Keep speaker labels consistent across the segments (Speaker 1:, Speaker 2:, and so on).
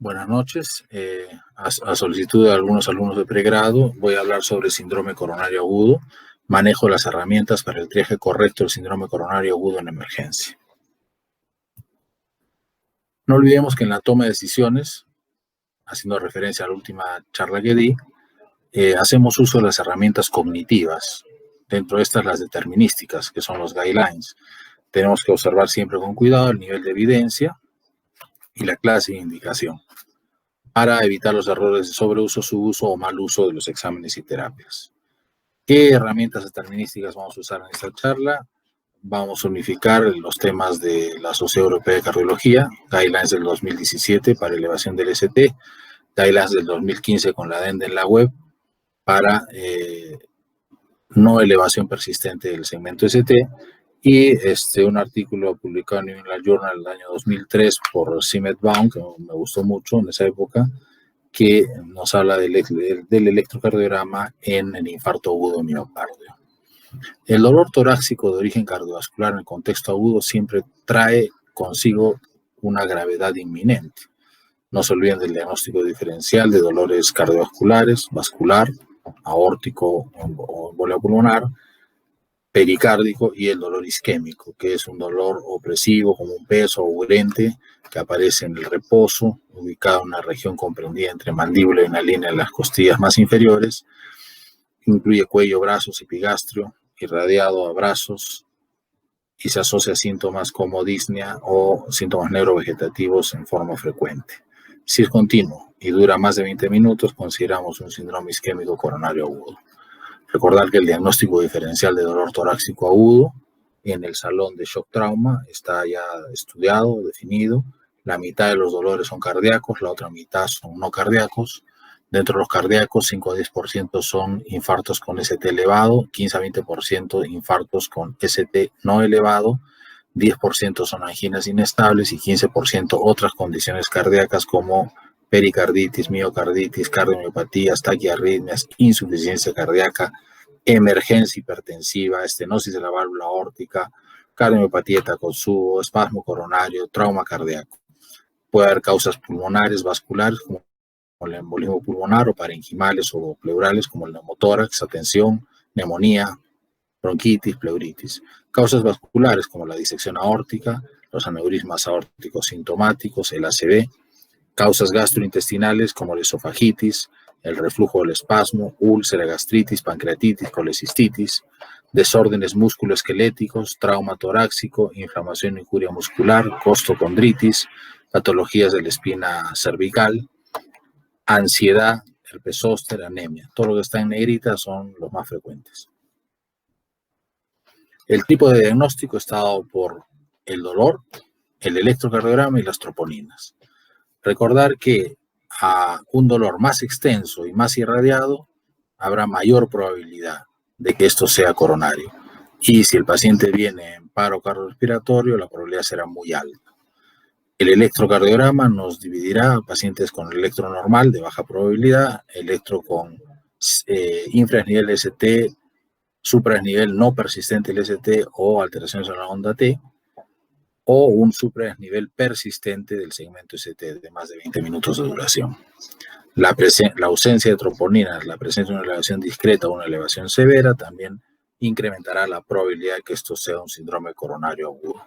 Speaker 1: Buenas noches. A solicitud de algunos alumnos de pregrado, voy a hablar sobre síndrome coronario agudo, manejo de las herramientas para el triaje correcto del síndrome coronario agudo en emergencia. No olvidemos que en la toma de decisiones, haciendo referencia a la última charla que di, hacemos uso de las herramientas cognitivas, dentro de estas las determinísticas, que son los guidelines. Tenemos que observar siempre con cuidado el nivel de evidencia y la clase de indicación, para evitar los errores de sobreuso, subuso o mal uso de los exámenes y terapias. ¿Qué herramientas determinísticas vamos a usar en esta charla? Vamos a unificar los temas de la Sociedad Europea de Cardiología, guidelines del 2017 para elevación del ST, guidelines del 2015 con la DENDE en la web para no elevación persistente del segmento ST, y un artículo publicado en New England Journal en el año 2003 por Simet Baum, que me gustó mucho en esa época, que nos habla del electrocardiograma en el infarto agudo de miocardio. El dolor torácico de origen cardiovascular en el contexto agudo siempre trae consigo una gravedad inminente. No se olviden del diagnóstico diferencial de dolores cardiovasculares, vascular, aórtico o embolia pulmonar, pericárdico, y el dolor isquémico, que es un dolor opresivo como un peso o urente que aparece en el reposo, ubicado en una región comprendida entre mandíbula y una línea de las costillas más inferiores. Incluye cuello, brazos, epigastrio, irradiado a brazos, y se asocia a síntomas como disnea o síntomas neurovegetativos en forma frecuente. Si es continuo y dura más de 20 minutos, consideramos un síndrome isquémico coronario agudo. Recordar que el diagnóstico diferencial de dolor torácico agudo en el salón de shock trauma está ya estudiado, definido. La mitad de los dolores son cardíacos, la otra mitad son no cardíacos. Dentro de los cardíacos, 5 a 10% son infartos con ST elevado, 15 a 20% infartos con ST no elevado, 10% son anginas inestables y 15% otras condiciones cardíacas como pericarditis, miocarditis, cardiomiopatías, taquiarritmias, insuficiencia cardíaca, emergencia hipertensiva, estenosis de la válvula aórtica, cardiomiopatía de Takotsubo, espasmo coronario, trauma cardíaco. Puede haber causas pulmonares, vasculares, como el embolismo pulmonar, o parenquimales o pleurales, como el neumotórax, atención, neumonía, bronquitis, pleuritis. Causas vasculares, como la disección aórtica, los aneurismas aórticos sintomáticos, el ACV. Causas gastrointestinales, como la esofagitis, el reflujo del espasmo, úlcera, gastritis, pancreatitis, colecistitis. Desórdenes musculoesqueléticos, trauma torácico, inflamación e injuria muscular, costocondritis, patologías de la espina cervical, ansiedad, herpes zóster, anemia. Todo lo que está en negrita son los más frecuentes. El tipo de diagnóstico está dado por el dolor, el electrocardiograma y las troponinas. Recordar que a un dolor más extenso y más irradiado habrá mayor probabilidad de que esto sea coronario. Y si el paciente viene en paro cardiorrespiratorio, la probabilidad será muy alta. El electrocardiograma nos dividirá a pacientes con electro normal de baja probabilidad, electro con infrasnivel ST, suprasnivel no persistente del ST o alteraciones en la onda T, o un suprasnivel persistente del segmento ST de más de 20 minutos de duración. La ausencia de troponinas, la presencia de una elevación discreta o una elevación severa también incrementará la probabilidad de que esto sea un síndrome coronario agudo.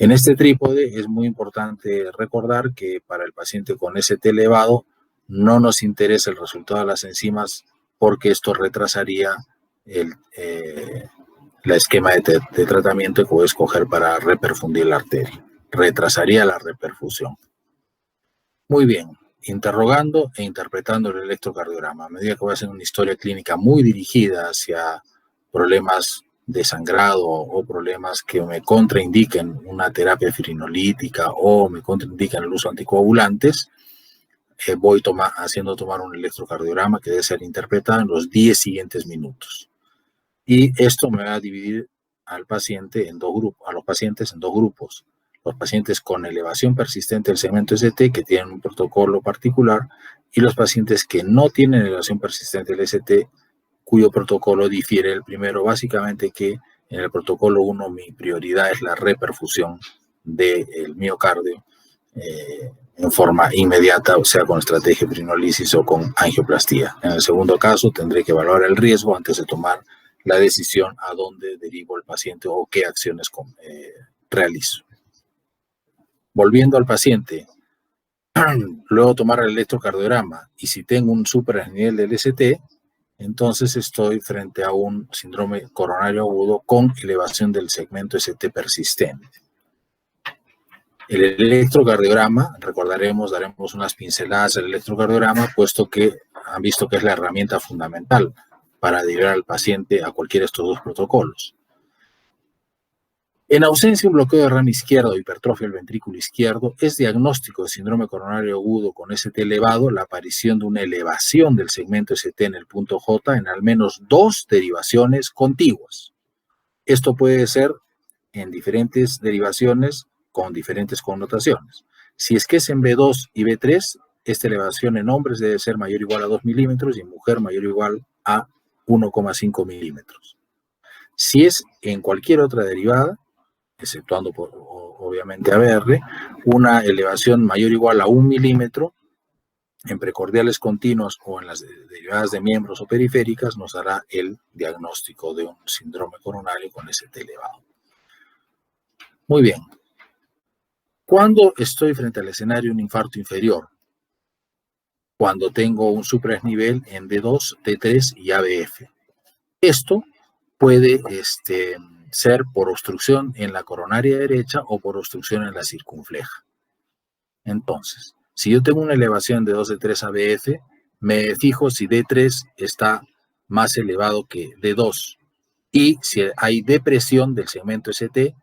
Speaker 1: En este trípode es muy importante recordar que para el paciente con ST elevado no nos interesa el resultado de las enzimas, porque esto retrasaría la esquema de tratamiento que voy a escoger para reperfundir la arteria. Retrasaría la reperfusión. Muy bien, interrogando e interpretando el electrocardiograma. A medida que voy a hacer una historia clínica muy dirigida hacia problemas de sangrado o problemas que me contraindiquen una terapia firinolítica o me contraindican el uso de anticoagulantes, voy haciendo tomar un electrocardiograma que debe ser interpretado en los 10 siguientes minutos. Y esto me va a dividir al paciente en dos grupos, a los pacientes en dos grupos. Los pacientes con elevación persistente del segmento ST, que tienen un protocolo particular, y los pacientes que no tienen elevación persistente del ST, cuyo protocolo difiere del primero. Básicamente que en el protocolo 1 mi prioridad es la reperfusión del miocardio en forma inmediata, o sea, con estrategia de perinolisis o con angioplastía. En el segundo caso, tendré que evaluar el riesgo antes de tomar la decisión a dónde derivo el paciente o qué acciones realizo. Volviendo al paciente, luego tomar el electrocardiograma, y si tengo un superdesnivel del ST, entonces estoy frente a un síndrome coronario agudo con elevación del segmento ST persistente. El electrocardiograma, recordaremos, daremos unas pinceladas del electrocardiograma, puesto que han visto que es la herramienta fundamental para derivar al paciente a cualquiera de estos dos protocolos. En ausencia de un bloqueo de rama izquierda o hipertrofia del ventrículo izquierdo, es diagnóstico de síndrome coronario agudo con ST elevado la aparición de una elevación del segmento ST en el punto J en al menos 2 derivaciones contiguas. Esto puede ser en diferentes derivaciones con diferentes connotaciones. Si es que es en B2 y B3, esta elevación en hombres debe ser mayor o igual a 2 milímetros y en mujer mayor o igual a 1,5 milímetros. Si es en cualquier otra derivada, exceptuando obviamente ABR, una elevación mayor o igual a 1 milímetro en precordiales continuos o en las derivadas de miembros o periféricas, nos dará el diagnóstico de un síndrome coronario con ST elevado. Muy bien. ¿Cuándo estoy frente al escenario de un infarto inferior? Cuando tengo un supradesnivel en D2, D3 y ABF. Esto puede ser por obstrucción en la coronaria derecha o por obstrucción en la circunfleja. Entonces, si yo tengo una elevación de 2 de 3 ABF, me fijo si D3 está más elevado que D2 y si hay depresión del segmento ST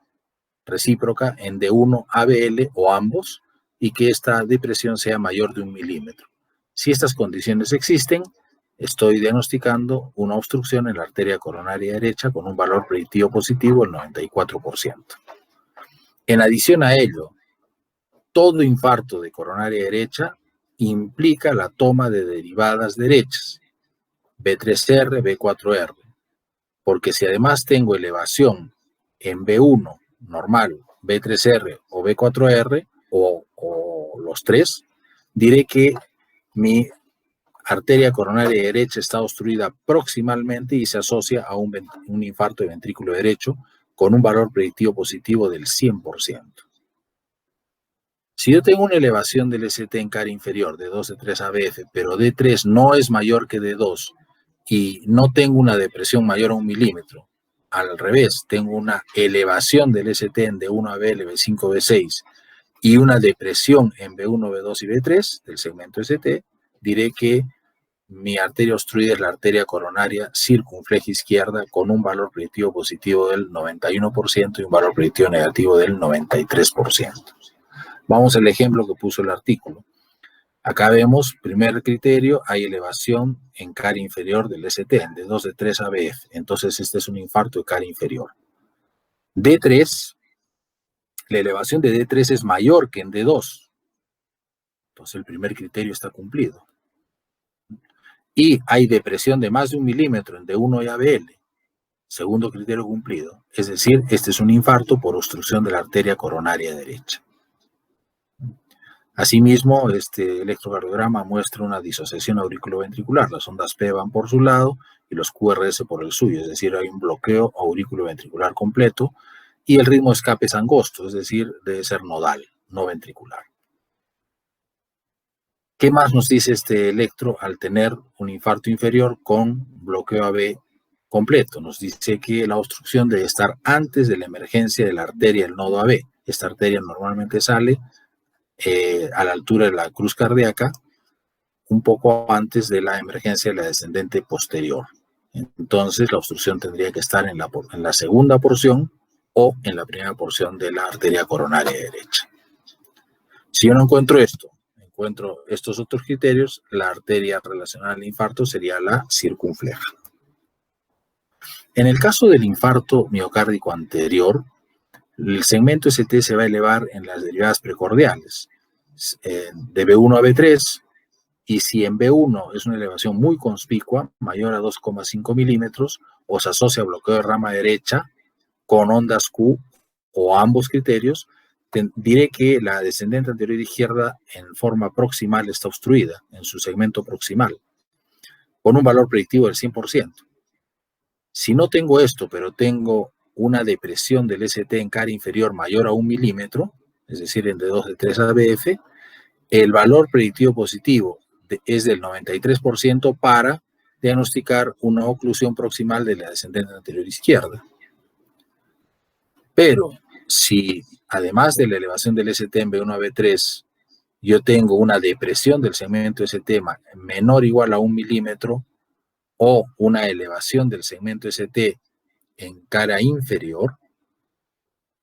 Speaker 1: recíproca en D1 ABL o ambos y que esta depresión sea mayor de 1 milímetro. Si estas condiciones existen, estoy diagnosticando una obstrucción en la arteria coronaria derecha con un valor predictivo positivo del 94%. En adición a ello, todo infarto de coronaria derecha implica la toma de derivadas derechas, B3R, B4R, porque si además tengo elevación en B1 normal, B3R o B4R, o los tres, diré que mi arteria coronaria derecha está obstruida proximalmente y se asocia a un infarto de ventrículo derecho con un valor predictivo positivo del 100%. Si yo tengo una elevación del ST en cara inferior de 2 de 3 ABF, pero D3 no es mayor que D2 y no tengo una depresión mayor a 1 milímetro, al revés, tengo una elevación del ST en D1 ABL, B5, B6 y una depresión en B1, B2 y B3 del segmento ST, diré que mi arteria obstruida es la arteria coronaria circunfleja izquierda con un valor predictivo positivo del 91% y un valor predictivo negativo del 93%. Vamos al ejemplo que puso el artículo. Acá vemos, primer criterio, hay elevación en cara inferior del ST, de 2 de 3 ABF. Entonces, este es un infarto de cara inferior. D3, la elevación de D3 es mayor que en D2. Entonces, el primer criterio está cumplido. Y hay depresión de más de 1 milímetro en D1 y ABL. Segundo criterio cumplido. Es decir, este es un infarto por obstrucción de la arteria coronaria derecha. Asimismo, este electrocardiograma muestra una disociación auriculoventricular. Las ondas P van por su lado y los QRS por el suyo, es decir, hay un bloqueo auriculoventricular completo y el ritmo de escape es angosto, es decir, debe ser nodal, no ventricular. ¿Qué más nos dice este electro al tener un infarto inferior con bloqueo AB completo? Nos dice que la obstrucción debe estar antes de la emergencia de la arteria del nodo AB. Esta arteria normalmente sale a la altura de la cruz cardíaca, un poco antes de la emergencia de la descendente posterior. Entonces, la obstrucción tendría que estar en la segunda porción o en la primera porción de la arteria coronaria derecha. Si yo no encuentro esto, encuentro estos otros criterios, la arteria relacionada al infarto sería la circunfleja. En el caso del infarto miocárdico anterior, el segmento ST se va a elevar en las derivadas precordiales, de B1 a B3, y si en B1 es una elevación muy conspicua, mayor a 2,5 milímetros, o se asocia a bloqueo de rama derecha con ondas Q o ambos criterios, diré que la descendente anterior izquierda en forma proximal está obstruida, en su segmento proximal, con un valor predictivo del 100%. Si no tengo esto, pero tengo una depresión del ST en cara inferior mayor a 1 milímetro, es decir, entre 2 de 3 ABF, el valor predictivo positivo es del 93% para diagnosticar una oclusión proximal de la descendente anterior izquierda. Pero si además de la elevación del ST en B1 a B3, yo tengo una depresión del segmento ST menor o igual a 1 milímetro o una elevación del segmento ST en cara inferior,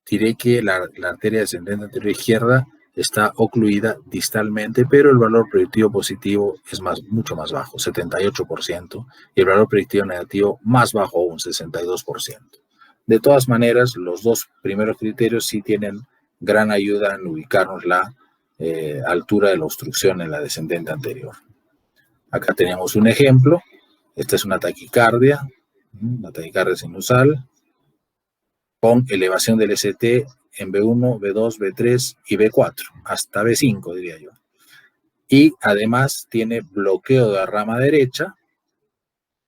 Speaker 1: diré que la arteria descendente anterior izquierda está ocluida distalmente, pero el valor predictivo positivo es mucho más bajo, 78%, y el valor predictivo negativo más bajo aún, 62%. De todas maneras, los dos primeros criterios sí tienen gran ayuda en ubicarnos la altura de la obstrucción en la descendente anterior. Acá tenemos un ejemplo. Esta es una taquicardia sinusal con elevación del ST en B1, B2, B3 y B4, hasta B5 diría yo. Y además tiene bloqueo de la rama derecha,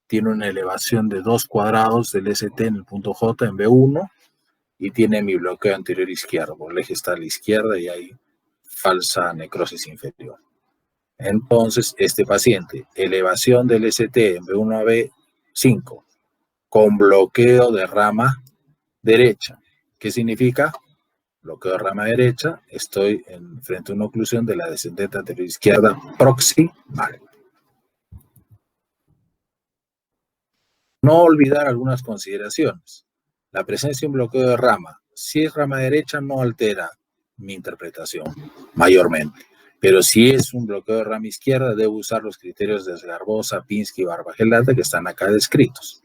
Speaker 1: tiene una elevación de 2 cuadrados del ST en el punto J en B1 y tiene mi bloqueo anterior izquierdo. El eje está a la izquierda y hay falsa necrosis inferior. Entonces, este paciente, elevación del ST en B1 a B5 con bloqueo de rama derecha. ¿Qué significa? Bloqueo de rama derecha, estoy frente a una oclusión de la descendente anterior izquierda proximal. No olvidar algunas consideraciones. La presencia de un bloqueo de rama, si es rama derecha, no altera mi interpretación mayormente. Pero si es un bloqueo de rama izquierda, debo usar los criterios de Zgarbosa, Pinsky y Barbagelata que están acá descritos.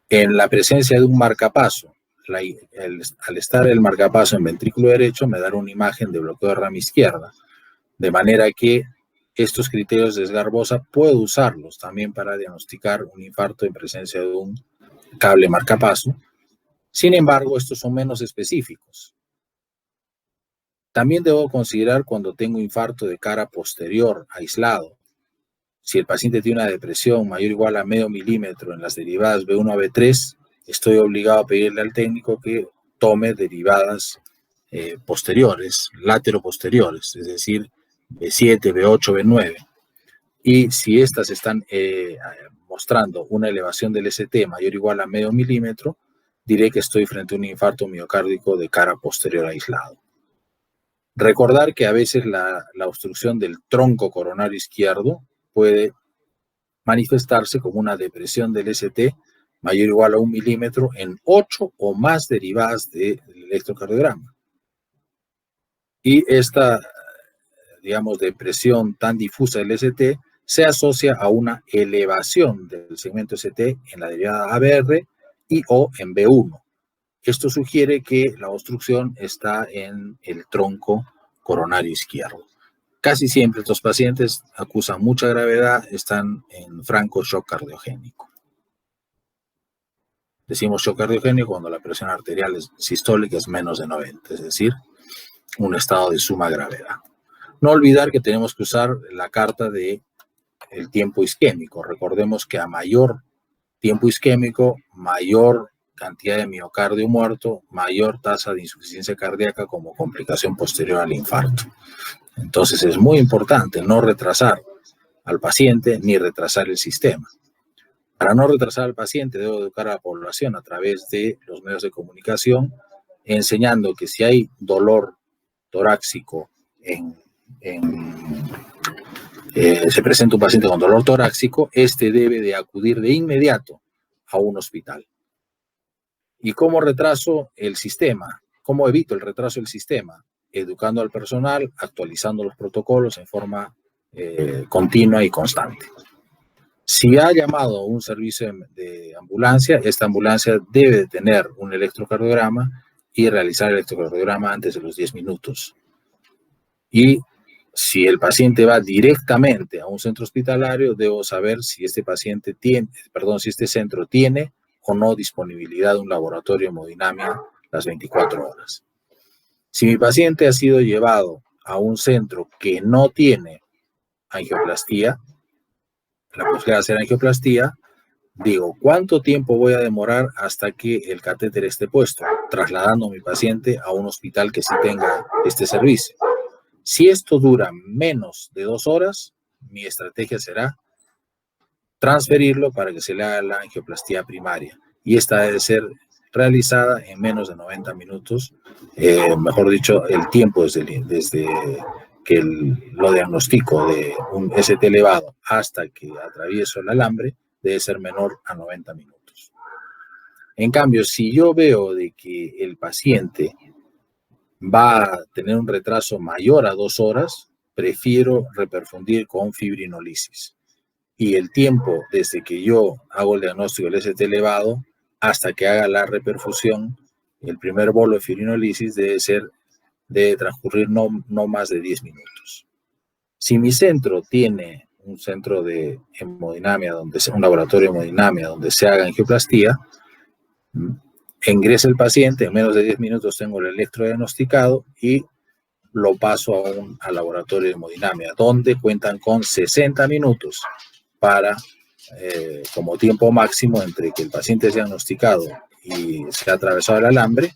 Speaker 1: En la presencia de un marcapaso, al estar el marcapaso en ventrículo derecho, me dará una imagen de bloqueo de rama izquierda. De manera que estos criterios de Zgarbosa puedo usarlos también para diagnosticar un infarto en presencia de un cable marcapaso. Sin embargo, estos son menos específicos. También debo considerar cuando tengo infarto de cara posterior aislado. Si el paciente tiene una depresión mayor o igual a medio milímetro en las derivadas B1 a B3, estoy obligado a pedirle al técnico que tome derivadas posteriores, lateroposteriores, es decir, B7, B8, B9. Y si estas están mostrando una elevación del ST mayor o igual a medio milímetro, diré que estoy frente a un infarto miocárdico de cara posterior aislado. Recordar que a veces la obstrucción del tronco coronario izquierdo puede manifestarse como una depresión del ST mayor o igual a 1 milímetro en 8 o más derivadas del electrocardiograma. Y esta, digamos, depresión tan difusa del ST se asocia a una elevación del segmento ST en la derivada ABR y o en B1. Esto sugiere que la obstrucción está en el tronco coronario izquierdo. Casi siempre estos pacientes acusan mucha gravedad, están en franco shock cardiogénico. Decimos shock cardiogénico cuando la presión arterial sistólica es menos de 90, es decir, un estado de suma gravedad. No olvidar que tenemos que usar la carta del tiempo isquémico. Recordemos que a mayor tiempo isquémico, mayor cantidad de miocardio muerto, mayor tasa de insuficiencia cardíaca como complicación posterior al infarto. Entonces es muy importante no retrasar al paciente ni retrasar el sistema. Para no retrasar al paciente debo educar a la población a través de los medios de comunicación, enseñando que si hay dolor torácico se presenta un paciente con dolor torácico, este debe de acudir de inmediato a un hospital. ¿Y cómo retraso el sistema? ¿Cómo evito el retraso del sistema? Educando al personal, actualizando los protocolos en forma continua y constante. Si ha llamado un servicio de ambulancia, esta ambulancia debe de tener un electrocardiograma y realizar el electrocardiograma antes de los 10 minutos. Y si el paciente va directamente a un centro hospitalario, debo saber si este paciente si este centro tiene o no disponibilidad de un laboratorio de hemodinamia las 24 horas. Si mi paciente ha sido llevado a un centro que no tiene angioplastía, la posibilidad de hacer angioplastía, digo, ¿cuánto tiempo voy a demorar hasta que el catéter esté puesto? Trasladando a mi paciente a un hospital que sí tenga este servicio. Si esto dura menos de 2 horas, mi estrategia será transferirlo para que se le haga la angioplastía primaria. Y esta debe ser realizada en menos de 90 minutos, mejor dicho, el tiempo desde que lo diagnostico de un ST elevado hasta que atravieso el alambre debe ser menor a 90 minutos. En cambio, si yo veo de que el paciente va a tener un retraso mayor a 2 horas, prefiero reperfundir con fibrinolisis. Y el tiempo desde que yo hago el diagnóstico del ST elevado hasta que haga la reperfusión, el primer bolo de fibrinolisis debe transcurrir no más de 10 minutos. Si mi centro tiene un centro de hemodinamia, un laboratorio de hemodinamia donde se haga angioplastía, ingresa el paciente, en menos de 10 minutos tengo el electrodiagnosticado y lo paso al laboratorio de hemodinamia, donde cuentan con 60 minutos para, como tiempo máximo entre que el paciente es diagnosticado y se ha atravesado el alambre,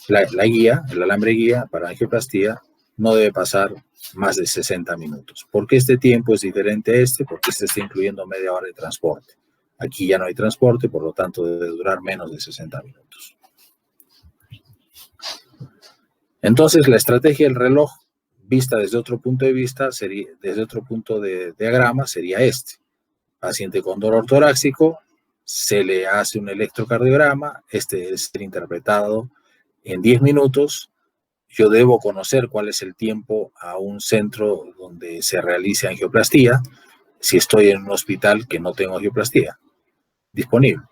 Speaker 1: el alambre guía para angioplastía no debe pasar más de 60 minutos. ¿Por qué este tiempo es diferente a este? Porque este está incluyendo media hora de transporte. Aquí ya no hay transporte, por lo tanto debe durar menos de 60 minutos. Entonces, la estrategia del reloj, vista desde otro punto de vista, desde otro punto de diagrama, sería este. Paciente con dolor torácico, se le hace un electrocardiograma, este es interpretado en 10 minutos. Yo debo conocer cuál es el tiempo a un centro donde se realice angioplastía, si estoy en un hospital que no tengo angioplastía disponible.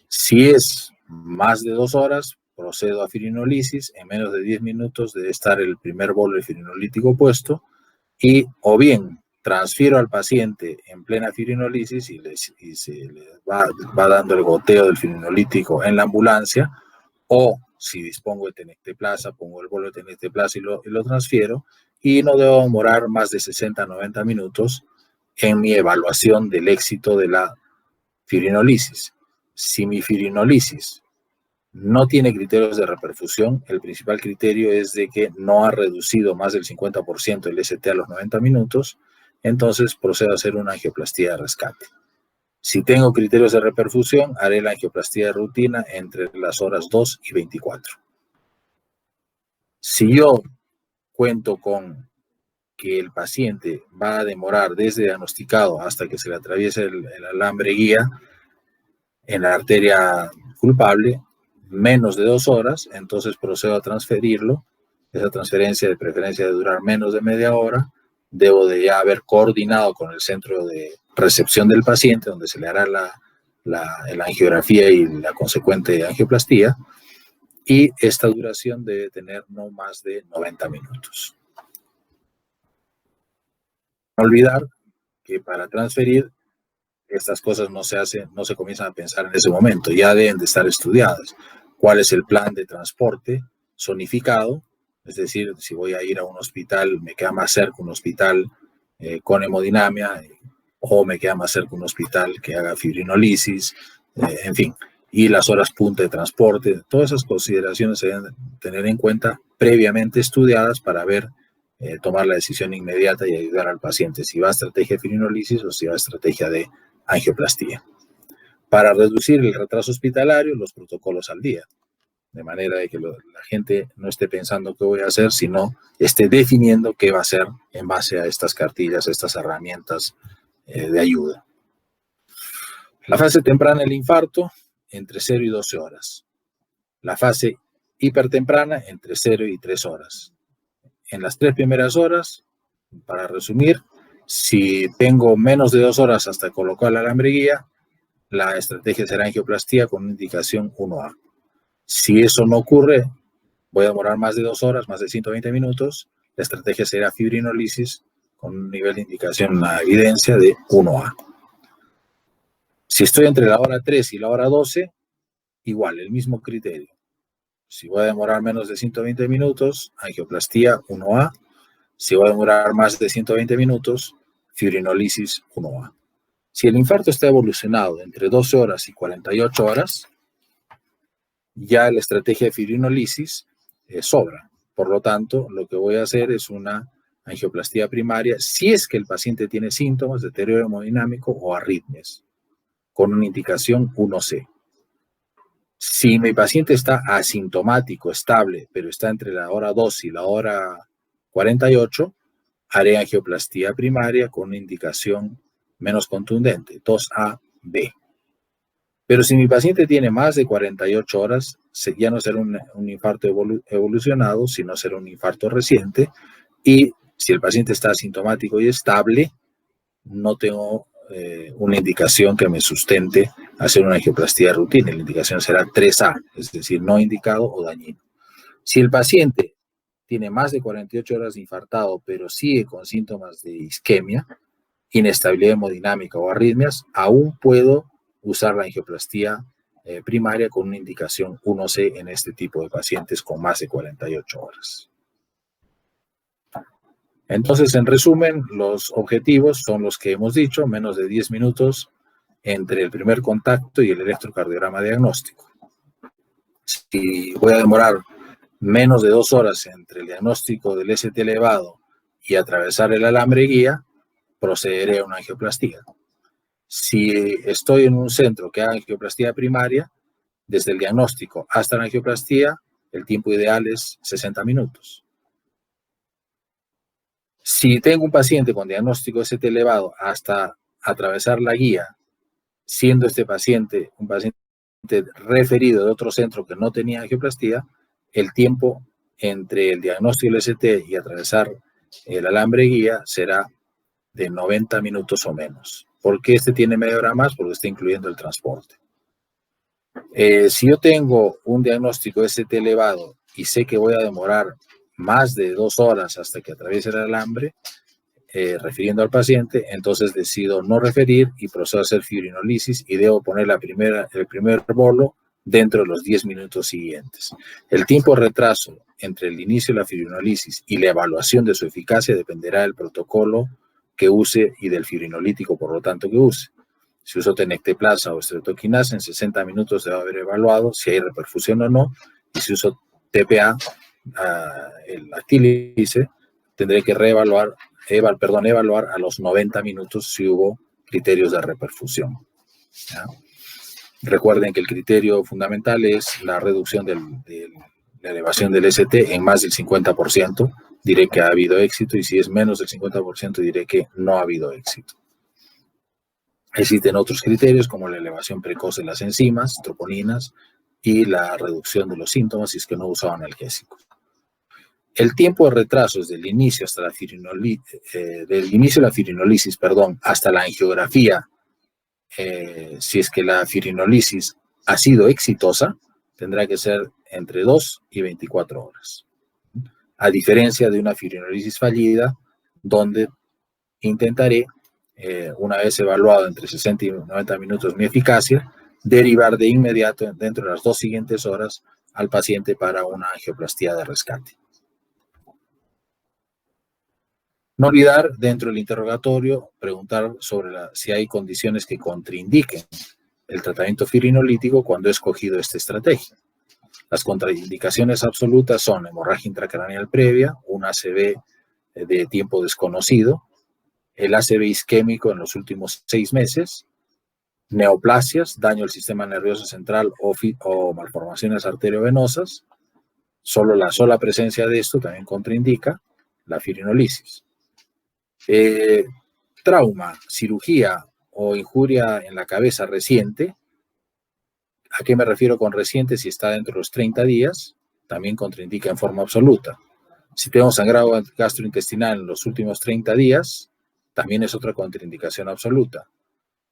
Speaker 1: Si es más de 2 horas, procedo a fibrinolisis, en menos de 10 minutos debe estar el primer bolo de fibrinolítico puesto, y o bien transfiero al paciente en plena fibrinolisis y se le va dando el goteo del fibrinolítico en la ambulancia, o si dispongo de tenecteplasa, pongo el bolo de tenecteplasa y lo transfiero, y no debo demorar más de 60 a 90 minutos en mi evaluación del éxito de la fibrinolisis. Si mi fibrinolisis no tiene criterios de reperfusión, el principal criterio es de que no ha reducido más del 50% el ST a los 90 minutos, entonces procedo a hacer una angioplastía de rescate. Si tengo criterios de reperfusión, haré la angioplastía de rutina entre las horas 2 y 24. Si yo cuento con que el paciente va a demorar desde diagnosticado hasta que se le atraviese el alambre guía en la arteria culpable, menos de 2 horas, entonces procedo a transferirlo. Esa transferencia de preferencia de durar menos de media hora, debo de ya haber coordinado con el centro de recepción del paciente, donde se le hará la angiografía y la consecuente angioplastía, y esta duración debe tener no más de 90 minutos. No olvidar que para transferir, estas cosas no se comienzan a pensar en ese momento, ya deben de estar estudiadas. ¿Cuál es el plan de transporte zonificado? Es decir, si voy a ir a un hospital, me queda más cerca un hospital con hemodinamia, o me queda más cerca un hospital que haga fibrinolisis, en fin. Y las horas punta de transporte, todas esas consideraciones se deben tener en cuenta previamente estudiadas para tomar la decisión inmediata y ayudar al paciente, si va a estrategia de fibrinolisis o si va a estrategia de angioplastía. Para reducir el retraso hospitalario, los protocolos al día, de manera de que la gente no esté pensando qué voy a hacer, sino esté definiendo qué va a hacer en base a estas cartillas, estas herramientas de ayuda. La fase temprana del infarto, entre 0 y 12 horas. La fase hipertemprana, entre 0 y 3 horas. En las 3 primeras horas, para resumir, si tengo menos de 2 horas hasta colocar el alambre guía, la estrategia será angioplastía con una indicación 1A. Si eso no ocurre, voy a demorar más de 2 horas, más de 120 minutos, la estrategia será fibrinolisis con un nivel de indicación, una evidencia de 1A. Si estoy entre la hora 3 y la hora 12, igual, el mismo criterio. Si voy a demorar menos de 120 minutos, angioplastía 1A. Si voy a demorar más de 120 minutos, fibrinolisis 1A. Si el infarto está evolucionado entre 12 horas y 48 horas, ya la estrategia de fibrinolisis sobra. Por lo tanto, lo que voy a hacer es una angioplastía primaria si es que el paciente tiene síntomas de deterioro hemodinámico o arritmias, con una indicación 1C. Si mi paciente está asintomático, estable, pero está entre la hora 2 y la hora 48, haré angioplastía primaria con una indicación menos contundente, 2AB. Pero si mi paciente tiene más de 48 horas, ya no será un infarto evolucionado, sino será un infarto reciente. Y si el paciente está asintomático y estable, no tengo una indicación que me sustente hacer una angioplastía de rutina. La indicación será 3A, es decir, no indicado o dañino. Si el paciente tiene más de 48 horas de infartado, pero sigue con síntomas de isquemia, inestabilidad hemodinámica o arritmias, aún puedo usar la angioplastía primaria con una indicación 1C en este tipo de pacientes con más de 48 horas. Entonces, en resumen, los objetivos son los que hemos dicho, menos de 10 minutos entre el primer contacto y el electrocardiograma diagnóstico. Si voy a demorar menos de 2 horas entre el diagnóstico del ST elevado y atravesar el alambre guía, procederé a una angioplastía. Si estoy en un centro que haga angioplastía primaria, desde el diagnóstico hasta la angioplastía, el tiempo ideal es 60 minutos. Si tengo un paciente con diagnóstico ST elevado hasta atravesar la guía, siendo este paciente un paciente referido de otro centro que no tenía angioplastía, el tiempo entre el diagnóstico del ST y atravesar el alambre guía será de 90 minutos o menos. ¿Por qué este tiene media hora más? Porque está incluyendo el transporte. Si yo tengo un diagnóstico ST elevado y sé que voy a demorar más de 2 horas hasta que atraviese el alambre, refiriendo al paciente, entonces decido no referir y procedo a hacer fibrinolisis y debo poner el primer bolo dentro de los 10 minutos siguientes. El tiempo de retraso entre el inicio de la fibrinolisis y la evaluación de su eficacia dependerá del protocolo que use y del fibrinolítico, por lo tanto, que use. Si uso tenecteplasa o estreptoquinasa, en 60 minutos debe haber evaluado si hay reperfusión o no, y si uso TPA, el actílice, tendré que evaluar a los 90 minutos si hubo criterios de reperfusión. ¿Ya? Recuerden que el criterio fundamental es la reducción de la elevación del ST en más del 50%, diré que ha habido éxito, y si es menos del 50% diré que no ha habido éxito. Existen otros criterios como la elevación precoz de las enzimas, troponinas, y la reducción de los síntomas si es que no usaban analgésicos. El tiempo de retraso desde el inicio hasta del inicio de la fibrinolisis, hasta la angiografía, si es que la fibrinolisis ha sido exitosa, tendrá que ser entre 2 y 24 horas. A diferencia de una fibrinolisis fallida, donde intentaré, una vez evaluado entre 60 y 90 minutos mi eficacia, derivar de inmediato dentro de las 2 siguientes horas al paciente para una angioplastía de rescate. No olvidar dentro del interrogatorio preguntar sobre si hay condiciones que contraindiquen el tratamiento fibrinolítico cuando he escogido esta estrategia. Las contraindicaciones absolutas son hemorragia intracraneal previa, un ACV de tiempo desconocido, el ACV isquémico en los últimos 6 meses, neoplasias, daño al sistema nervioso central o malformaciones arteriovenosas. La sola presencia de esto también contraindica la fibrinolisis. Trauma, cirugía o injuria en la cabeza reciente. ¿A qué me refiero con reciente? Si está dentro de los 30 días, también contraindica en forma absoluta. Si tengo sangrado gastrointestinal en los últimos 30 días, también es otra contraindicación absoluta.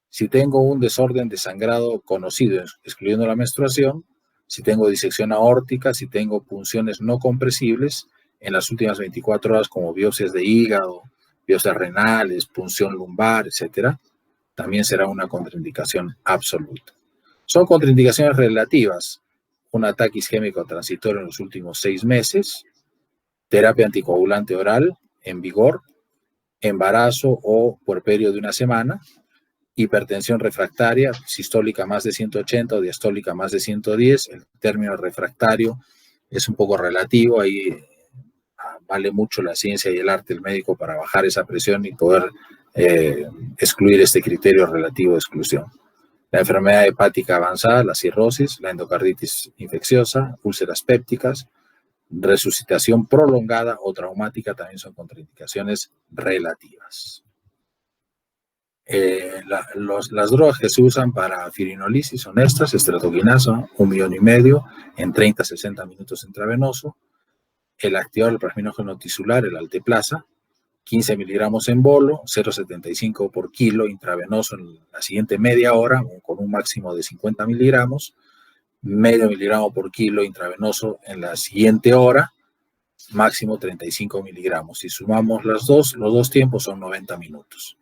Speaker 1: Si tengo un desorden de sangrado conocido, excluyendo la menstruación, si tengo disección aórtica, si tengo punciones no compresibles en las últimas 24 horas, como biopsias de hígado, biopsias renales, punción lumbar, etcétera, también será una contraindicación absoluta. Son contraindicaciones relativas. un ataque isquémico transitorio en los últimos 6 meses, terapia anticoagulante oral en vigor, embarazo o puerperio de 1 semana, hipertensión refractaria, sistólica más de 180 o diastólica más de 110. El término refractario es un poco relativo, ahí vale mucho la ciencia y el arte del médico para bajar esa presión y poder excluir este criterio relativo de exclusión. La enfermedad hepática avanzada, la cirrosis, la endocarditis infecciosa, úlceras pépticas, resucitación prolongada o traumática también son contraindicaciones relativas. Las drogas que se usan para firinolisis son estas: estratoquinasa, 1,5 millones en 30 a 60 minutos intravenoso, el activador del plasminógeno tisular, el Alteplasa, 15 miligramos en bolo, 0,75 por kilo intravenoso en la siguiente media hora, con un máximo de 50 miligramos, medio miligramo por kilo intravenoso en la siguiente hora, máximo 35 miligramos. Si sumamos los dos tiempos son 90 minutos.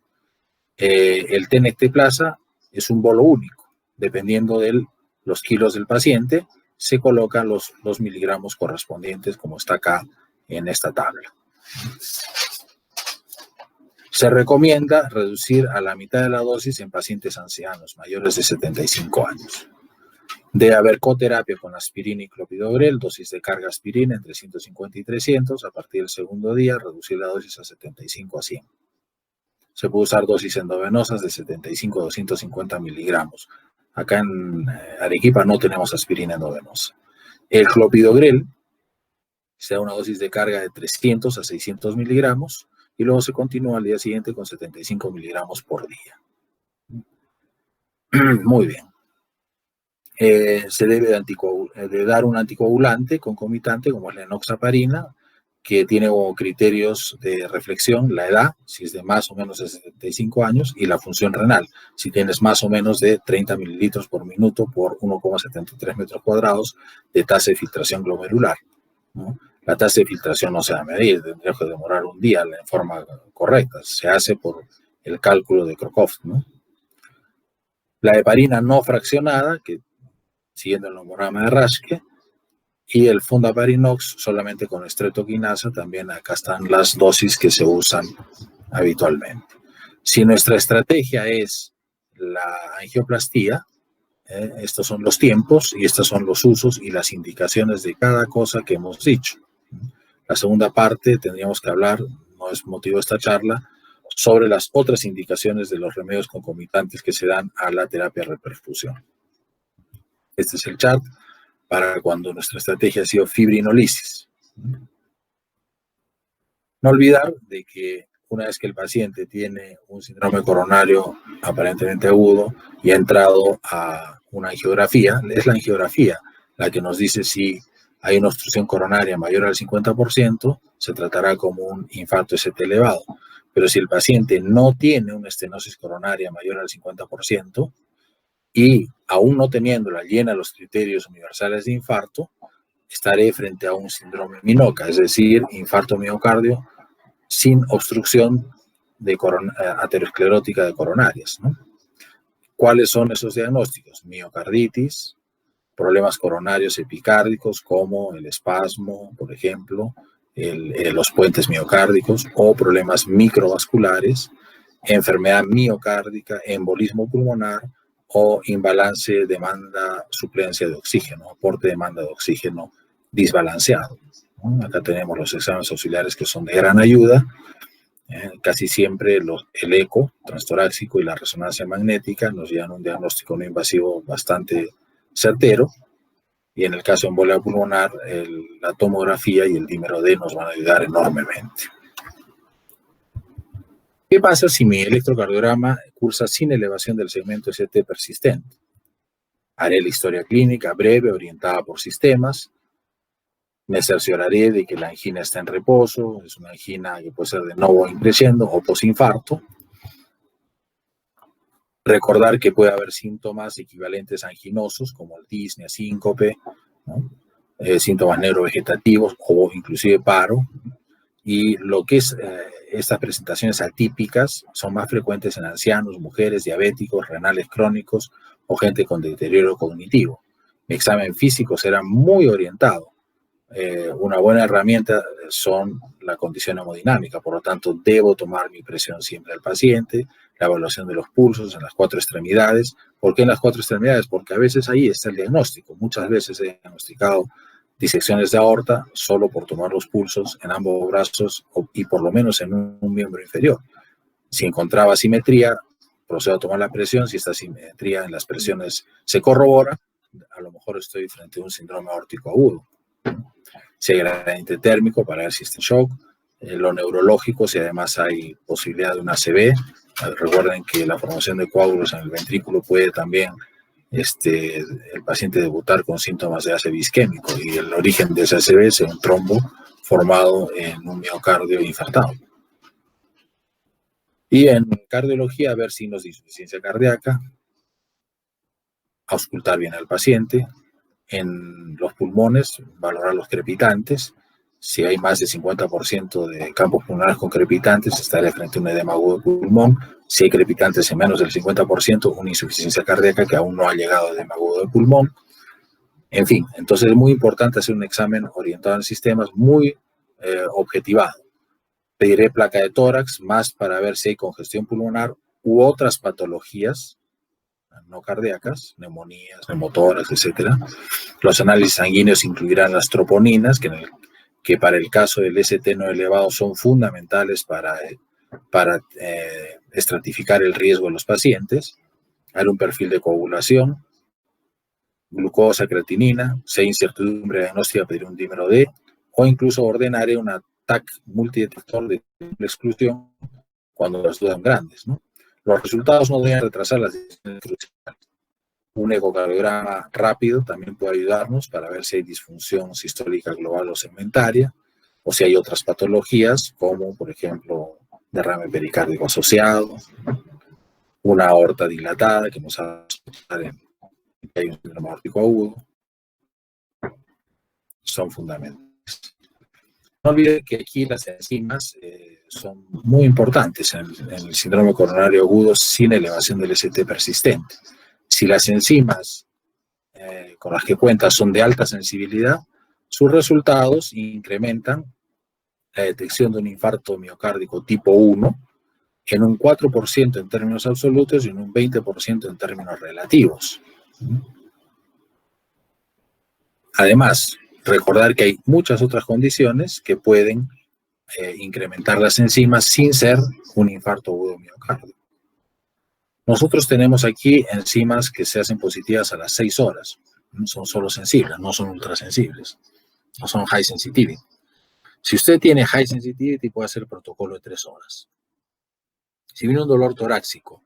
Speaker 1: El Tenecteplasa es un bolo único. Dependiendo de los kilos del paciente, se colocan los miligramos correspondientes, como está acá en esta tabla. Se recomienda reducir a la mitad de la dosis en pacientes ancianos mayores de 75 años. Debe haber coterapia con aspirina y clopidogrel, dosis de carga aspirina entre 150 y 300. A partir del segundo día, reducir la dosis a 75 a 100. Se puede usar dosis endovenosas de 75 a 250 miligramos. Acá en Arequipa no tenemos aspirina endovenosa. El clopidogrel se da una dosis de carga de 300 a 600 miligramos y luego se continúa al día siguiente con 75 miligramos por día. Muy bien. Se debe de dar un anticoagulante concomitante como es la enoxaparina, que tiene como criterios de reflexión la edad, si es de más o menos de 75 años, y la función renal, si tienes más o menos de 30 mililitros por minuto por 1,73 metros cuadrados de tasa de filtración glomerular, ¿no? La tasa de filtración no se va a medir, tendría que demorar un día en forma correcta, se hace por el cálculo de Crocroft, ¿no? La heparina no fraccionada, que siguiendo el homograma de Raschke, y el Fundaparinox solamente con estreptoquinasa. También acá están las dosis que se usan habitualmente. Si nuestra estrategia es la angioplastía, estos son los tiempos y estos son los usos y las indicaciones de cada cosa que hemos dicho. La segunda parte tendríamos que hablar, no es motivo de esta charla, sobre las otras indicaciones de los remedios concomitantes que se dan a la terapia de reperfusión. Este es el chart para cuando nuestra estrategia ha sido fibrinolisis. No olvidar de que una vez que el paciente tiene un síndrome coronario aparentemente agudo y ha entrado a una angiografía, es la angiografía la que nos dice si hay una obstrucción coronaria mayor al 50%, se tratará como un infarto ST elevado. Pero si el paciente no tiene una estenosis coronaria mayor al 50%, y aún no teniéndola llena los criterios universales de infarto, estaré frente a un síndrome Minoca, es decir, infarto miocardio sin obstrucción de aterosclerótica de coronarias, ¿no? ¿Cuáles son esos diagnósticos? Miocarditis, problemas coronarios epicárdicos como el espasmo, por ejemplo, los puentes miocárdicos, o problemas microvasculares, enfermedad miocárdica, embolismo pulmonar, o imbalance demanda-suplencia de oxígeno, aporte-demanda de oxígeno desbalanceado, ¿no? Acá tenemos los exámenes auxiliares que son de gran ayuda. Casi siempre el eco transtorácico y la resonancia magnética nos llevan un diagnóstico no invasivo bastante certero, y en el caso de embolia pulmonar, la tomografía y el dímero D nos van a ayudar enormemente. ¿Qué pasa si mi electrocardiograma cursa sin elevación del segmento ST persistente? Haré la historia clínica breve, orientada por sistemas. Me cercioraré de que la angina está en reposo, es una angina que puede ser de novo increciendo o posinfarto. Recordar que puede haber síntomas equivalentes anginosos como el disnea, síncope, ¿no? Síntomas neurovegetativos o inclusive paro. Y lo que es estas presentaciones atípicas son más frecuentes en ancianos, mujeres, diabéticos, renales crónicos o gente con deterioro cognitivo. Mi examen físico será muy orientado. Una buena herramienta son la condición hemodinámica, por lo tanto debo tomar mi presión siempre al paciente, la evaluación de los pulsos en las 4 extremidades. ¿Por qué en las 4 extremidades? Porque a veces ahí está el diagnóstico. Muchas veces he diagnosticado disecciones de aorta solo por tomar los pulsos en ambos brazos y por lo menos en un miembro inferior. Si encontraba asimetría, procedo a tomar la presión. Si esta asimetría en las presiones se corrobora, a lo mejor estoy frente a un síndrome aórtico agudo. Si hay gradiente térmico, para ver si está en shock. Lo neurológico, si además hay posibilidad de una ACV. Recuerden que la formación de coágulos en el ventrículo puede también el paciente debutar con síntomas de ACV isquémico, y el origen de ese ACV es un trombo formado en un miocardio infartado. Y en cardiología, ver signos de insuficiencia cardíaca, auscultar bien al paciente. En los pulmones, valorar los crepitantes. Si hay más de 50% de campos pulmonares con crepitantes, estaré frente a un edema agudo de pulmón. Si hay crepitantes en menos del 50%, una insuficiencia cardíaca que aún no ha llegado a edema agudo de pulmón. En fin, entonces es muy importante hacer un examen orientado en sistemas muy objetivado. Pediré placa de tórax, más para ver si hay congestión pulmonar u otras patologías no cardíacas, neumonías, neumotórax, etc. Los análisis sanguíneos incluirán las troponinas, que para el caso del ST no elevado son fundamentales para estratificar el riesgo de los pacientes. Haré un perfil de coagulación, glucosa, creatinina. Si hay incertidumbre diagnóstica, pediré un dímero D, o incluso ordenaré una TAC multidetector de exclusión cuando las dudas son grandes, ¿no? Los resultados no deben retrasar las decisiones cruciales. Un ecocardiograma rápido también puede ayudarnos para ver si hay disfunción sistólica global o segmentaria, o si hay otras patologías, como por ejemplo derrame pericárdico asociado, una aorta dilatada que nos hace sospechar que hay un síndrome aórtico agudo. Son fundamentales. No olviden que aquí las enzimas son muy importantes en el síndrome coronario agudo sin elevación del ST persistente. Si las enzimas con las que cuenta son de alta sensibilidad, sus resultados incrementan la detección de un infarto miocárdico tipo 1 en un 4% en términos absolutos y en un 20% en términos relativos. Además, recordar que hay muchas otras condiciones que pueden incrementar las enzimas sin ser un infarto agudo miocardio. Nosotros tenemos aquí enzimas que se hacen positivas a las 6 horas. Son solo sensibles, no son ultrasensibles. No son high sensitivity. Si usted tiene high sensitivity, puede hacer el protocolo de 3 horas. Si viene un dolor torácico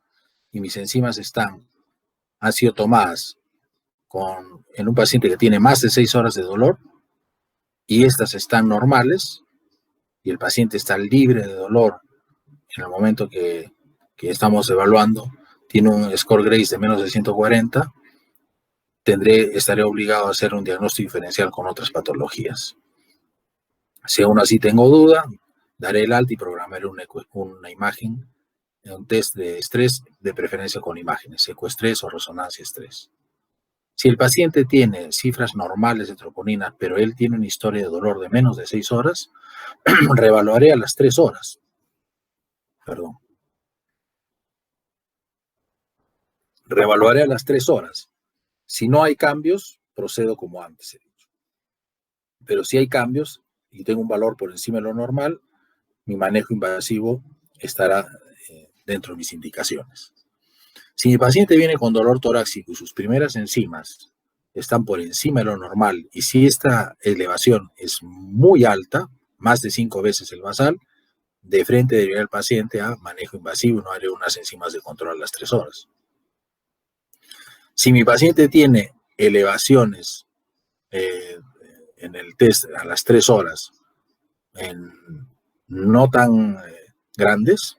Speaker 1: y mis enzimas han sido tomadas en un paciente que tiene más de 6 horas de dolor y estas están normales y el paciente está libre de dolor en el momento que estamos evaluando, tiene un score Grace de menos de 140, estaré obligado a hacer un diagnóstico diferencial con otras patologías. Si aún así tengo duda, daré el alta y programaré una imagen, un test de estrés, de preferencia con imágenes, ecoestrés o resonancia estrés. Si el paciente tiene cifras normales de troponina, pero él tiene una historia de dolor de menos de 6 horas, reevaluaré a las 3 horas. Reevaluaré a las 3 horas. Si no hay cambios, procedo como antes he dicho. Pero si hay cambios y tengo un valor por encima de lo normal, mi manejo invasivo estará dentro de mis indicaciones. Si mi paciente viene con dolor torácico y sus primeras enzimas están por encima de lo normal, y si esta elevación es muy alta, más de 5 veces el basal, de frente debería el paciente a manejo invasivo y no haré unas enzimas de control a las 3 horas. Si mi paciente tiene elevaciones en el test a las 3 horas no tan grandes,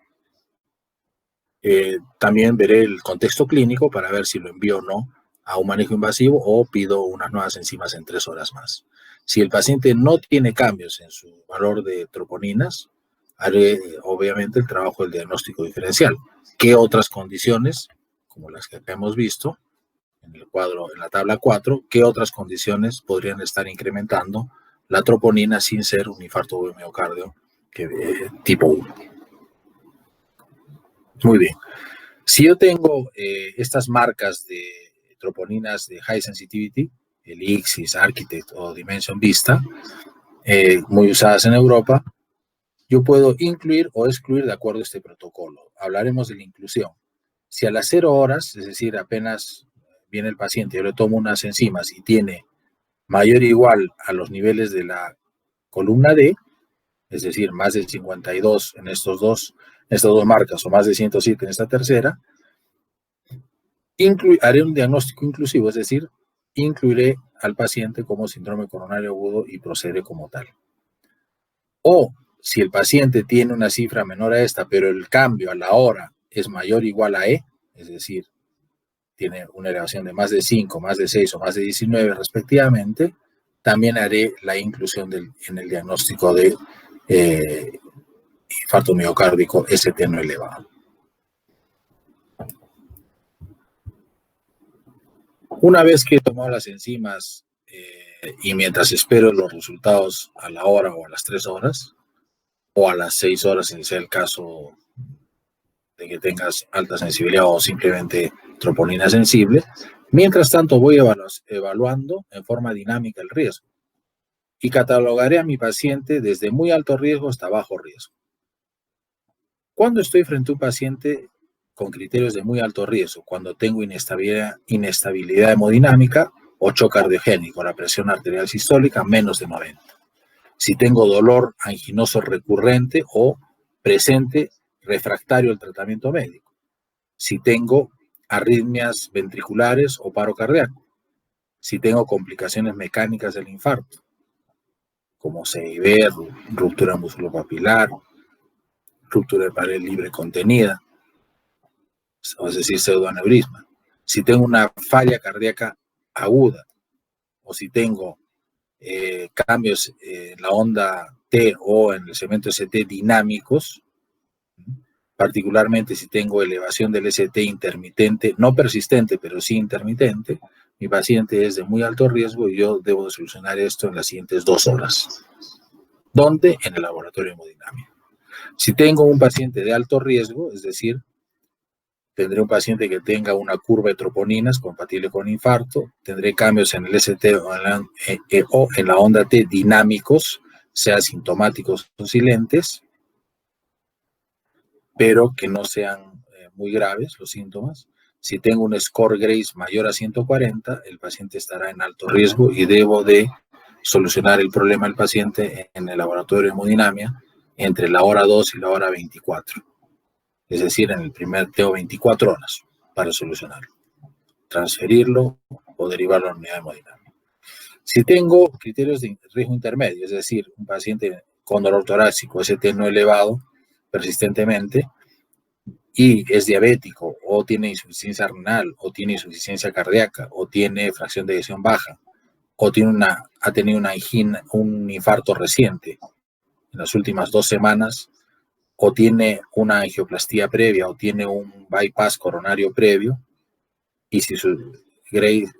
Speaker 1: también veré el contexto clínico para ver si lo envío o no a un manejo invasivo o pido unas nuevas enzimas en 3 horas más. Si el paciente no tiene cambios en su valor de troponinas, haré obviamente el trabajo del diagnóstico diferencial. ¿Qué otras condiciones, como las que acá hemos visto, en el cuadro, en la tabla 4, qué otras condiciones podrían estar incrementando la troponina sin ser un infarto de miocardio tipo 1. Muy bien. Si yo tengo estas marcas de troponinas de high sensitivity, el ICSIS, Architect o Dimension Vista, muy usadas en Europa, yo puedo incluir o excluir de acuerdo a este protocolo. Hablaremos de la inclusión. Si a las 0 horas, es decir, apenas viene el paciente, yo le tomo unas enzimas y tiene mayor o igual a los niveles de la columna D, es decir, más de 52 en estas dos marcas o más de 107 en esta tercera, haré un diagnóstico inclusivo, es decir, incluiré al paciente como síndrome coronario agudo y procederé como tal. O si el paciente tiene una cifra menor a esta, pero el cambio a la hora es mayor o igual a E, es decir, tiene una elevación de más de 5, más de 6 o más de 19 respectivamente, también haré la inclusión en el diagnóstico de infarto miocárdico ST no elevado. Una vez que he tomado las enzimas y mientras espero los resultados a la hora o a las 3 horas, o a las 6 horas, si sea el caso de que tengas alta sensibilidad o simplemente troponina sensible, mientras tanto voy evaluando en forma dinámica el riesgo y catalogaré a mi paciente desde muy alto riesgo hasta bajo riesgo. Cuando estoy frente a un paciente con criterios de muy alto riesgo, cuando tengo inestabilidad hemodinámica o shock cardiogénico, la presión arterial sistólica menos de 90. Si tengo dolor anginoso recurrente o presente refractario al tratamiento médico. Si tengo arritmias ventriculares o paro cardíaco. Si tengo complicaciones mecánicas del infarto, como CIB, ruptura musculopapilar, ruptura de pared libre contenida, es decir, pseudoaneurisma. Si tengo una falla cardíaca aguda, o si tengo cambios en la onda T o en el segmento ST dinámicos, particularmente si tengo elevación del ST intermitente, no persistente, pero sí intermitente, mi paciente es de muy alto riesgo y yo debo solucionar esto en las siguientes 2 horas. ¿Dónde? En el laboratorio de hemodinámica. Si tengo un paciente de alto riesgo, es decir, tendré un paciente que tenga una curva de troponinas compatible con infarto, tendré cambios en el ST o en la onda T dinámicos, sea sintomáticos o silentes, pero que no sean muy graves los síntomas. Si tengo un score Grace mayor a 140, el paciente estará en alto riesgo y debo de solucionar el problema del paciente en el laboratorio de hemodinamia entre la hora 2 y la hora 24. Es decir, en el primer tengo 24 horas para solucionarlo, transferirlo o derivarlo a la unidad de hemodinamia. Si tengo criterios de riesgo intermedio, es decir, un paciente con dolor torácico, ST no elevado persistentemente, y es diabético, o tiene insuficiencia renal, o tiene insuficiencia cardíaca, o tiene fracción de eyección baja, o ha tenido un infarto reciente en las últimas 2 semanas, o tiene una angioplastía previa, o tiene un bypass coronario previo, y si su Grade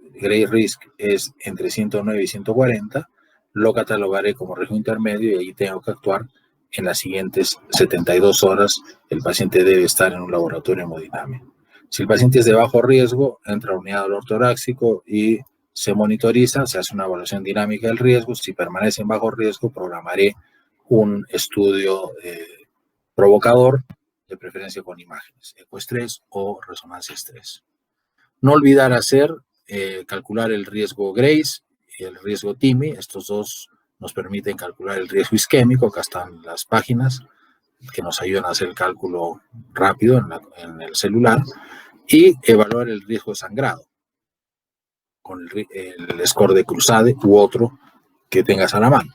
Speaker 1: Risk es entre 109 y 140, lo catalogaré como riesgo intermedio y ahí tengo que actuar en las siguientes 72 horas. El paciente debe estar en un laboratorio de hemodinamia. Si el paciente es de bajo riesgo, entra a unidad de dolor torácico y se monitoriza, se hace una evaluación dinámica del riesgo. Si permanece en bajo riesgo, programaré un estudio provocador, de preferencia con imágenes, ecoestrés o resonancia estrés. No olvidar calcular el riesgo Grace y el riesgo TIMI. Estos dos nos permiten calcular el riesgo isquémico. Acá están las páginas que nos ayudan a hacer el cálculo rápido en el celular. Y evaluar el riesgo de sangrado con el score de Cruzade u otro que tengas a la mano.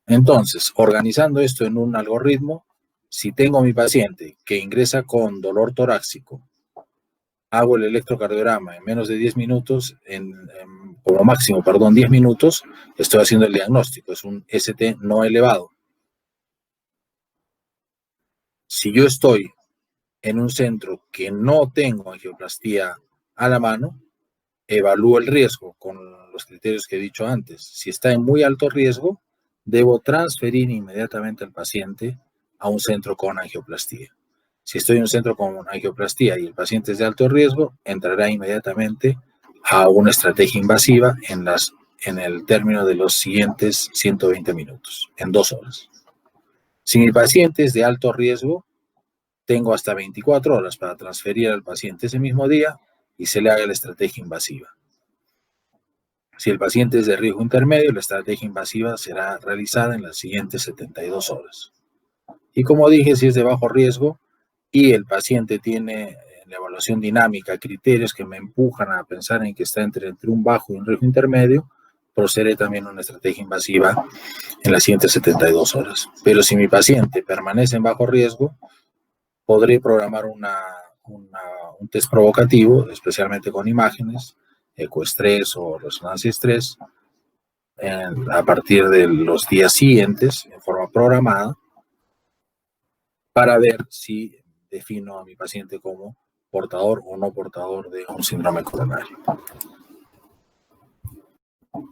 Speaker 1: Entonces, organizando esto en un algoritmo, si tengo a mi paciente que ingresa con dolor torácico, hago el electrocardiograma en menos de 10 minutos, como máximo, 10 minutos, estoy haciendo el diagnóstico, es un ST no elevado. Si yo estoy en un centro que no tengo angioplastía a la mano, evalúo el riesgo con los criterios que he dicho antes. Si está en muy alto riesgo, debo transferir inmediatamente al paciente a un centro con angioplastía. Si estoy en un centro con angioplastía y el paciente es de alto riesgo, entrará inmediatamente a una estrategia invasiva en el término de los siguientes 120 minutos, en 2 horas. Si mi paciente es de alto riesgo, tengo hasta 24 horas para transferir al paciente ese mismo día y se le haga la estrategia invasiva. Si el paciente es de riesgo intermedio, la estrategia invasiva será realizada en las siguientes 72 horas. Y como dije, si es de bajo riesgo y el paciente tiene en la evaluación dinámica criterios que me empujan a pensar en que está entre un bajo y un riesgo intermedio, procederé también a una estrategia invasiva en las siguientes 72 horas. Pero si mi paciente permanece en bajo riesgo, podré programar un test provocativo, especialmente con imágenes, ecoestrés o resonancia estrés, a partir de los días siguientes, en forma programada, para ver si defino a mi paciente como portador o no portador de un síndrome coronario.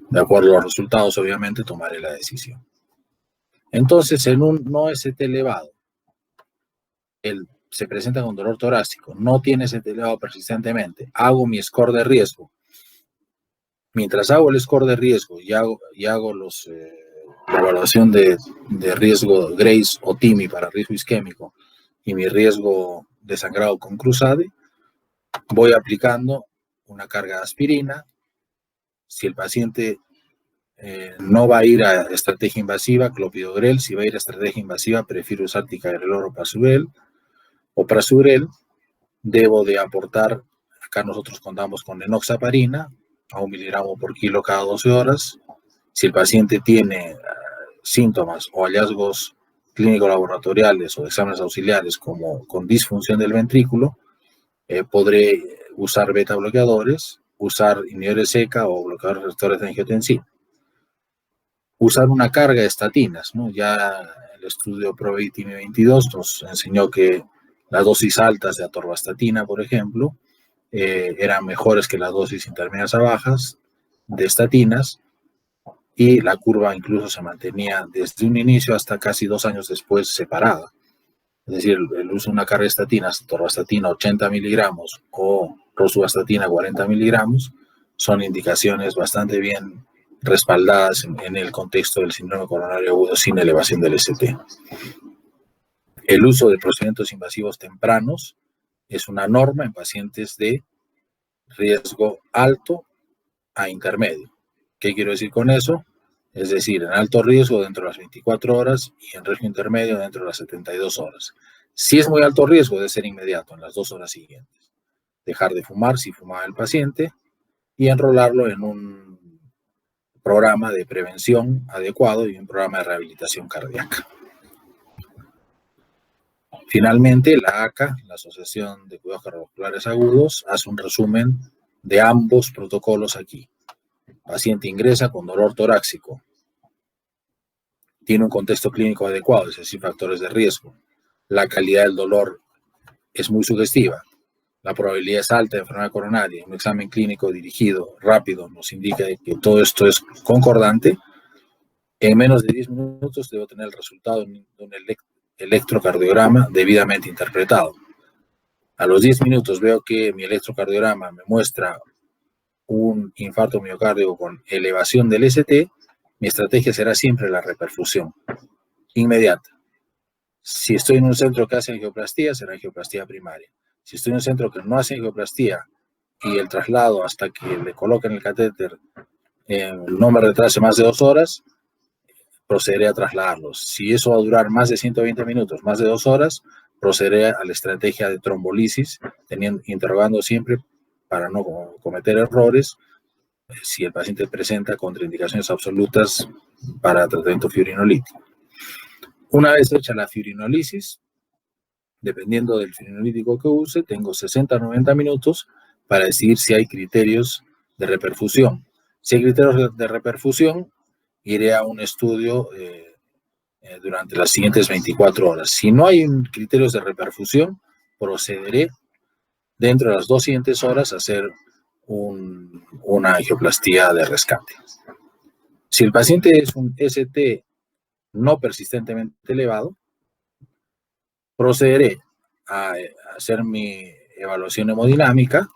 Speaker 1: De acuerdo a los resultados, obviamente, tomaré la decisión. Entonces, en un no ST elevado, se presenta con dolor torácico, no tiene ST elevado persistentemente, hago mi score de riesgo. Mientras hago el score de riesgo y hago la evaluación de riesgo Grace o TIMI para riesgo isquémico y mi riesgo de sangrado con Cruzade, voy aplicando una carga de aspirina. Si el paciente no va a ir a estrategia invasiva, clopidogrel. Si va a ir a estrategia invasiva, prefiero usar ticagrelor o prasugrel. Debo de aportar, acá nosotros contamos con enoxaparina, a 1 miligramo por kilo cada 12 horas. Si el paciente tiene síntomas o hallazgos clínicos laboratoriales o exámenes auxiliares como con disfunción del ventrículo, podré usar beta bloqueadores, usar inhibidores SECA o bloqueadores receptores de angiotensina. Usar una carga de estatinas, ¿no? Ya el estudio ProVitimi 22 nos enseñó que las dosis altas de atorvastatina, por ejemplo, eran mejores que las dosis intermedias a bajas de estatinas, y la curva incluso se mantenía desde un inicio hasta casi 2 años después separada. Es decir, el uso de una carga de estatinas, atorvastatina 80 miligramos o rosuvastatina 40 miligramos, son indicaciones bastante bien respaldadas en el contexto del síndrome coronario agudo sin elevación del ST. El uso de procedimientos invasivos tempranos es una norma en pacientes de riesgo alto a intermedio. ¿Qué quiero decir con eso? Es decir, en alto riesgo dentro de las 24 horas y en riesgo intermedio dentro de las 72 horas. Si es muy alto riesgo, debe ser inmediato, en las 2 horas siguientes. Dejar de fumar si fumaba el paciente y enrolarlo en un programa de prevención adecuado y un programa de rehabilitación cardíaca. Finalmente, la ACA, la Asociación de Cuidados Cardiovasculares Agudos, hace un resumen de ambos protocolos aquí. El paciente ingresa con dolor torácico, tiene un contexto clínico adecuado, es decir, factores de riesgo. La calidad del dolor es muy sugestiva. La probabilidad es alta de enfermedad coronaria. Un examen clínico dirigido, rápido, nos indica que todo esto es concordante. En menos de 10 minutos debo tener el resultado de un electrocardiograma debidamente interpretado. A los 10 minutos veo que mi electrocardiograma me muestra un infarto miocárdico con elevación del ST, mi estrategia será siempre la reperfusión inmediata. Si estoy en un centro que hace angioplastía, será angioplastía primaria. Si estoy en un centro que no hace angioplastía y el traslado hasta que le coloquen el catéter no me retrase más de 2 horas, procederé a trasladarlos. Si eso va a durar más de 120 minutos, más de 2 horas, procederé a la estrategia de trombolisis, interrogando siempre para no cometer errores si el paciente presenta contraindicaciones absolutas para tratamiento fibrinolítico. Una vez hecha la fibrinolisis, dependiendo del fibrinolítico que use, tengo 60 a 90 minutos para decidir si hay criterios de reperfusión. Si hay criterios de reperfusión, iré a un estudio durante las siguientes 24 horas. Si no hay criterios de reperfusión, procederé dentro de las 2 siguientes horas hacer una angioplastía de rescate. Si el paciente es un ST no persistentemente elevado, procederé a hacer mi evaluación hemodinámica,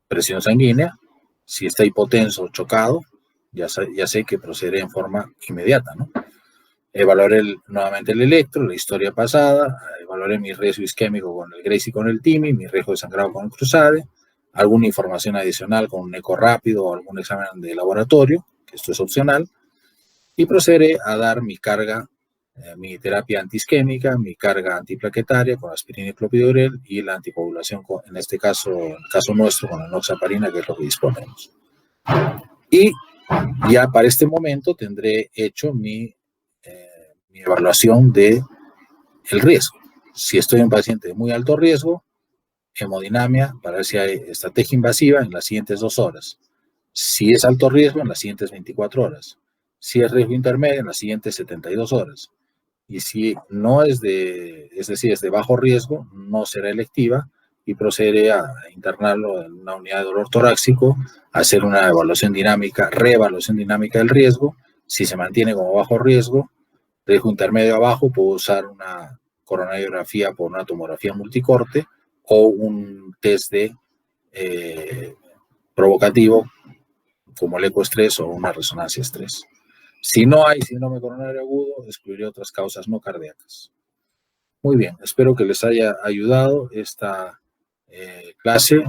Speaker 1: presión sanguínea. Si está hipotenso o chocado, ya sé que procederé en forma inmediata, ¿no? Evaluaré nuevamente el electro, la historia pasada, evaluaré mi riesgo isquémico con el Grace y con el TIMI, mi riesgo de sangrado con el Cruzade, alguna información adicional con un eco rápido o algún examen de laboratorio, que esto es opcional, y procederé a dar mi carga, mi terapia antiisquémica, mi carga antiplaquetaria con aspirina y clopidogrel y la anticoagulación, en este caso, en el caso nuestro, con enoxaparina, que es lo que disponemos. Y ya para este momento tendré hecho mi evaluación del riesgo. Si estoy en un paciente de muy alto riesgo, hemodinamia para ver si hay estrategia invasiva en las siguientes 2 horas. Si es alto riesgo, en las siguientes 24 horas. Si es riesgo intermedio, en las siguientes 72 horas. Y si no es es decir, es de bajo riesgo, no será electiva y procederé a internarlo en una unidad de dolor torácico, hacer una evaluación dinámica, reevaluación dinámica del riesgo. Si se mantiene como bajo riesgo intermedio abajo, puedo usar una coronariografía por una tomografía multicorte o un test de provocativo como el ecoestrés o una resonancia estrés. Si no hay síndrome coronario agudo, excluiré otras causas no cardíacas. Muy bien, espero que les haya ayudado esta clase